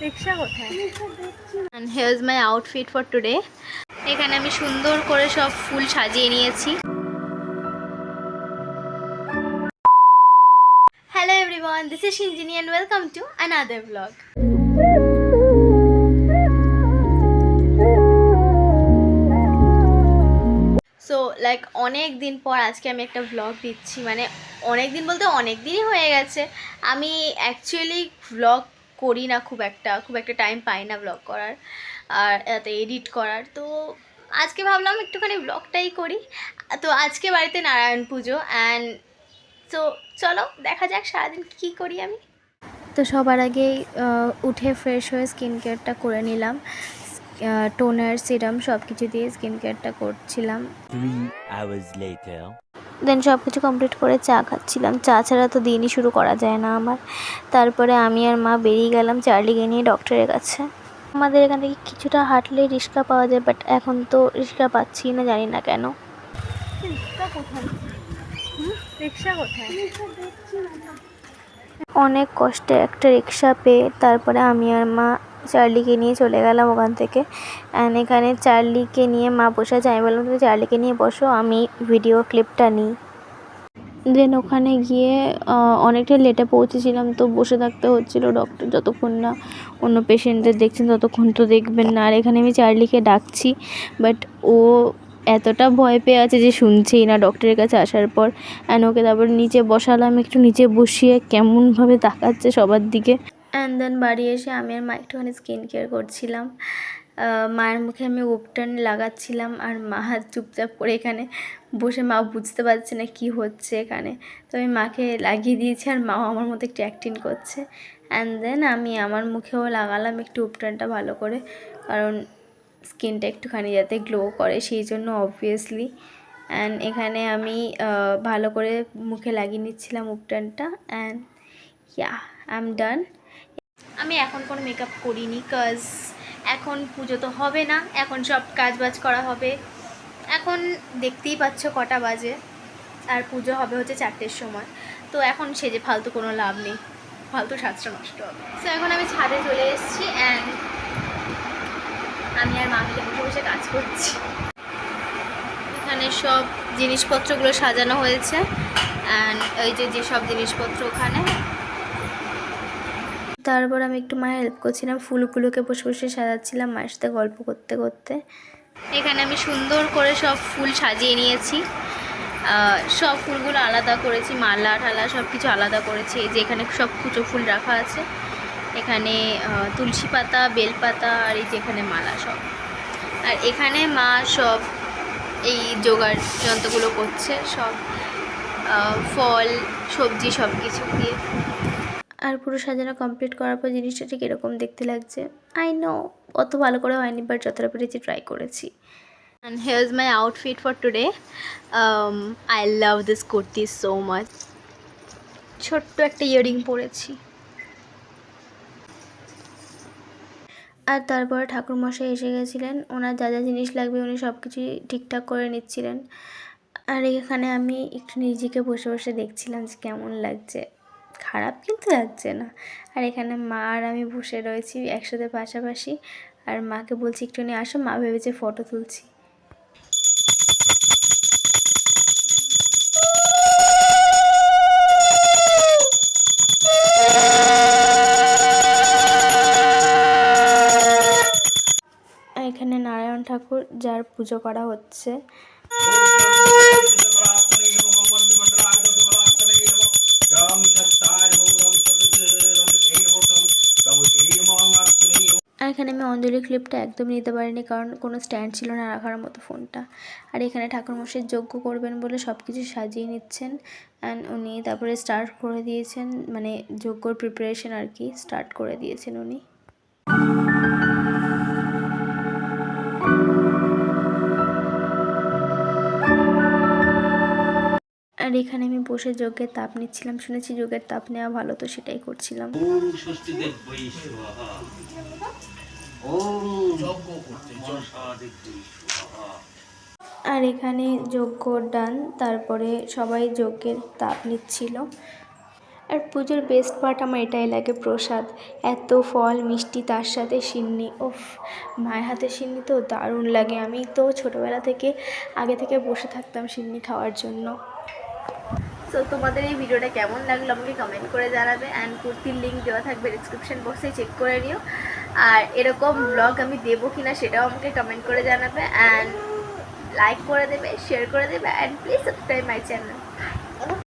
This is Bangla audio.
রিক্সা কোথায়? And here's my outfit for today. এখানে আমি সুন্দর করে সব ফুল সাজিয়ে নিয়েছি। Hello everyone, this is Shinjini and welcome to another vlog. So like অনেক দিন পর আজকে আমি একটা ভ্লগ দিচ্ছি, মানে অনেক দিন বলতে অনেক দিনই হয়ে গেছে। আমি অ্যাকচুয়ালি ভ্লগ করি না, খুব একটা টাইম পাই না ভ্লগ করার আর এতে এডিট করার। তো আজকে ভাবলাম একটুখানি ভ্লগটাই করি। তো আজকে বাড়িতে নারায়ণ পুজো অ্যান্ড তো চলো দেখা যাক সারাদিন কী করি আমি। তো সবার আগেই উঠে ফ্রেশ হয়ে স্কিন কেয়ারটা করে নিলাম, টোনার সিরাম সব কিছু দিয়ে স্কিন কেয়ারটা করছিলাম। 3 hours later. দেন সব কিছু কমপ্লিট করে চা খাচ্ছিলাম। চা ছাড়া তো দিনই শুরু করা যায় না আমার। তারপরে আমি আর মা বেরিয়ে গেলাম চার্লিকে নিয়ে ডক্টরের কাছে। আমাদের এখান থেকে কিছুটা হাঁটলেই রিক্সা পাওয়া যায়, বাট এখন তো রিক্সা পাচ্ছি না, জানি না কেন। রিক্সা কোথায়? রিক্সা কোথায়? অনেক কষ্টে একটা রিক্সা পেয়ে তারপরে আমি আর মা চার্লিকে নিয়ে চলে গেলাম ওখান থেকে। অ্যান্ড এখানে চার্লিকে নিয়ে মা বসে আছে, আমি বললাম তুমি চার্লিকে নিয়ে বসো, আমি ভিডিও ক্লিপটা নিই। দেন ওখানে গিয়ে অনেকটা লেটে পৌঁছেছিলাম, তো বসে থাকতে হচ্ছিলো। ডক্টর যতক্ষণ না অন্য পেশেন্টদের দেখছেন ততক্ষণ তো দেখবেন না। আর এখানে আমি চার্লিকে ডাকছি, বাট ও এতটা ভয় পেয়ে আছে যে শুনছেই না ডক্টরের কাছে আসার পর। অ্যান্ড ওকে তারপর নিচে বসালাম, একটু নিচে বসিয়ে কেমনভাবে তাকাচ্ছে সবার দিকে। অ্যান্ড দেন বাড়ি এসে আমি আর মা একটুখানি স্কিন কেয়ার করছিলাম। মায়ের মুখে আমি উপটান লাগাচ্ছিলাম আর মা চুপচাপ করে এখানে বসে, মা বুঝতে পারছে না কি হচ্ছে এখানে। তো আমি মাকে লাগিয়ে দিয়েছি আর মাও আমার মতো একটু অ্যাক্টিং করছে। অ্যান্ড দেন আমি আমার মুখেও লাগালাম একটু উপটানটা ভালো করে, কারণ স্কিনটা একটুখানি যাতে গ্লো করে সেই জন্য অবভিয়াসলি। অ্যান্ড এখানে আমি ভালো করে মুখে লাগিয়ে নিচ্ছিলাম উপটানটা। And yeah I am done. আমি এখন কোনো মেকআপ করিনি, কজ এখন পুজো তো হবে না, এখন সব কাজবাজ করা হবে। এখন দেখতেই পাচ্ছ কটা বাজে, আর পুজো হবে হচ্ছে 4টের সময়। তো এখন সেজে ফালতু কোনো লাভ নেই, ফালতু সাজটা নষ্ট হবে। সো এখন আমি ছাদে চলে এসেছি অ্যান্ড আমি আর মা মিলে বসে বসে কাজ করছি। এখানে সব জিনিসপত্রগুলো সাজানো হয়েছে অ্যান্ড ওই যে সব জিনিসপত্র ওখানে। তারপর আমি একটু মায়ের হেল্প করছিলাম, ফুলগুলোকে বসে বসে সাজাচ্ছিলাম মায়ের সাথে গল্প করতে করতে। এখানে আমি সুন্দর করে সব ফুল সাজিয়ে নিয়েছি, সব ফুলগুলো আলাদা করেছি, মালা ঠালা সব কিছু আলাদা করেছি। এই যে এখানে সব কুচো ফুল রাখা আছে, এখানে তুলসী পাতা, বেলপাতা, আর এই যে এখানে মালা সব। আর এখানে মা সব এই জোগাড় যন্ত্রগুলো করছে, সব ফল সবজি সব কিছু দিয়ে। আর পুরো সাজানো কমপ্লিট করার পর জিনিসটা ঠিক এরকম দেখতে লাগছে। আই নো অত ভালো করে হয়নি, বাট যতটা পেরেছি ট্রাই করেছি। And here's my outfit for today. I love this kurti so much. ছোট্ট একটা ইয়াররিং পরেছি। আর তারপরে ঠাকুরমশাই এসে গেছিলেন, ওনার যা যা জিনিস লাগবে উনি সব কিছুই ঠিকঠাক করে নিচ্ছিলেন। আর এখানে আমি একটু নিজেকে বসে বসে দেখছিলাম যে কেমন লাগছে, খারাপ কিন্তু লাগছে না। আর এখানে মা আর আমি বসে রয়েছি একসাথে পাশাপাশি, আর মাকে বলছি একটুখানি আসো, মা ভেবেছে ফটো তুলছি। এখানে নারায়ণ ঠাকুর যার পুজো করা হচ্ছে। আর এখানে আমি অঞ্জলি ক্লিপটা একদম নিতে পারিনি, কারণ কোনো স্ট্যান্ড ছিল না রাখার মতো ফোনটা। আর এখানে ঠাকুরমশাই যজ্ঞ করবেন বলে সব কিছু সাজিয়ে নিচ্ছেন অ্যান্ড উনি তারপরে স্টার্ট করে দিয়েছেন, মানে যজ্ঞর প্রিপারেশন আর কি স্টার্ট করে দিয়েছেন উনি। আর এখানে আমি বসে যজ্ঞের তাপ নিচ্ছিলাম, শুনেছি যজ্ঞের তাপ নেওয়া ভালো, তো সেটাই করছিলাম। আর এখানে যজ্ঞ ডান, তারপরে সবাই যজ্ঞের তাপ নিচ্ছিল। আর পুজোর বেস্ট পার্ট আমার এটাই লাগে, প্রসাদ, এত ফল মিষ্টি তার সাথে সিন্নি, উফ, মায়ের হাতের সিন্নি তো দারুণ লাগে। আমি তো ছোটোবেলা থেকে আগে থেকে বসে থাকতাম সিন্নি খাওয়ার জন্য। সো তোমাদের এই ভিডিওটা কেমন লাগলো আমাকে কমেন্ট করে জানাবে, অ্যান্ড কুর্তির লিঙ্ক দেওয়া থাকবে ডিসক্রিপশন বক্সে, চেক করে নিও। আর এরকম ব্লগ আমি দেবো কিনা সেটাও আমাকে কমেন্ট করে জানাবে, অ্যান্ড লাইক করে দেবে, শেয়ার করে দেবে, and please subscribe my channel.